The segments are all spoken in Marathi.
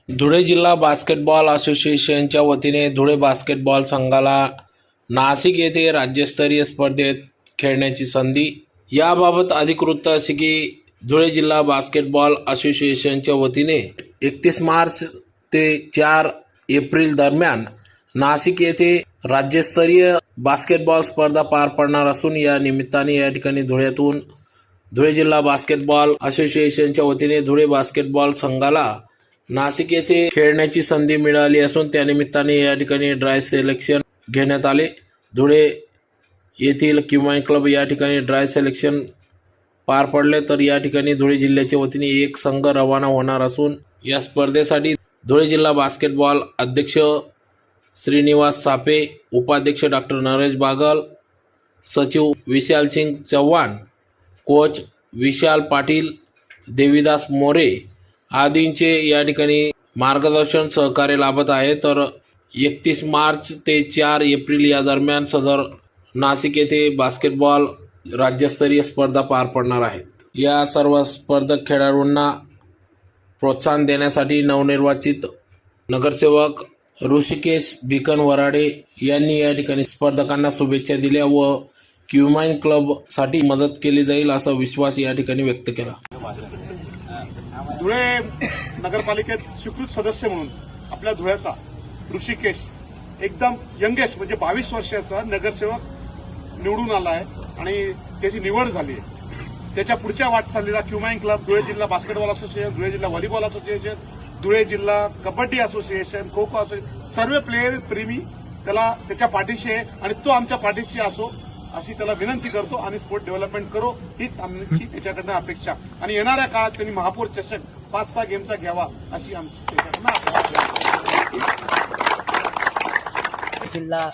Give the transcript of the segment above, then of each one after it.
धुळे जिल्हा बास्केटबॉल असोसिएशनच्या वतीने धुळे बास्केटबॉल संघाला नाशिक येथे राज्यस्तरीय स्पर्धेत खेळण्याची संधी। याबाबत अधिकृत असे की धुळे जिल्हा बास्केटबॉल असोसिएशनच्या वतीने 31 मार्च ते 4 एप्रिल दरम्यान नाशिक येथे राज्यस्तरीय बास्केटबॉल स्पर्धा पार पडणार असून या निमित्ताने या ठिकाणी धुळ्यातून धुळे जिल्हा बास्केटबॉल असोसिएशनच्या वतीने धुळे बास्केटबॉल संघाला नाशिक येथे खेळण्याची संधी मिळाली असून त्यानिमित्ताने या ठिकाणी ड्राय सिलेक्शन घेण्यात आले। धुळे येथील क्युमाइन क्लब या ठिकाणी ड्राय सिलेक्शन पार पडले, तर या ठिकाणी धुळे जिल्ह्याच्या वतीने एक संघ रवाना होणार असून या स्पर्धेसाठी धुळे जिल्हा बास्केटबॉल अध्यक्ष श्रीनिवास सापे, उपाध्यक्ष डॉक्टर नरेश बागल, सचिव विशाल सिंग चव्हाण, कोच विशाल पाटील, देवीदास मोरे आदींचे या ठिकाणी मार्गदर्शन सहकार्य लाभत आहे। तर 31 मार्च ते 4 एप्रिल या दरम्यान सदर नाशिक येथे बास्केटबॉल राज्यस्तरीय स्पर्धा पार पडणार आहेत। या सर्व स्पर्धक खेळाडूंना प्रोत्साहन देण्यासाठी नवनिर्वाचित नगरसेवक ऋषिकेश भिकन वराडे यांनी या ठिकाणी स्पर्धकांना शुभेच्छा दिल्या व क्युमाइन क्लबसाठी मदत केली जाईल असा विश्वास या ठिकाणी व्यक्त केला। धुळे नगरपालिकेत स्वीकृत सदस्य म्हणून आपल्या धुळ्याचा ऋषिकेश एकदम यंगेस्ट म्हणजे 22 वर्षाचा नगरसेवक निवडून आला आहे आणि त्याची निवड झाली आहे। त्याच्या पुढच्या वाटचालीला क्युमाइन क्लब, धुळे जिल्हा बास्केटबॉल असोसिएशन, धुळे जिल्हा व्हॉलीबॉल असोसिएशन, धुळे जिल्हा कबड्डी असोसिएशन, खो खो असोसिएशन सर्व प्लेयर प्रेमी त्याला त्याच्या पाठीशी आहे आणि तो आमच्या पाठीशी असो अशी त्याला विनंती करतो आणि स्पोर्ट डेव्हलपमेंट करो हीच आमची त्याच्याकडनं अपेक्षा आणि येणाऱ्या काळात त्यांनी महापौर चषक 5-6 गेमचा घ्यावा अशी आमची त्याच्याकडनं अपेक्षा। जिल्हा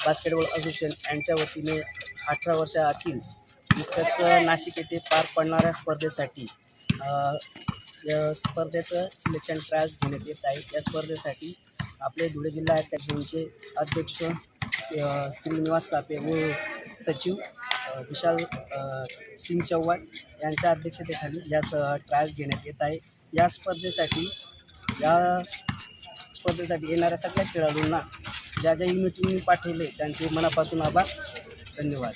बास्केटबॉल असोसिएशन यांच्या वतीने 18 वर्षातील नुकत्याच नाशिक येथे पार पडणाऱ्या स्पर्धेसाठी या स्पर्धेचं सिलेक्शन ट्रायल्स घेण्यात येत आहे। या स्पर्धेसाठी आपले धुळे जिल्हा अध्यक्षांचे अध्यक्ष श्रीनिवास सापे व सचिव विशाल सिंग चव्हाण यांच्या अध्यक्षतेखाली या ट्रायल्स घेण्यात येत आहे। या स्पर्धेसाठी येणाऱ्या सगळ्या खेळाडूंना ज्या युनिटींनी पाठवले त्यांचे मनापासून आभार, धन्यवाद।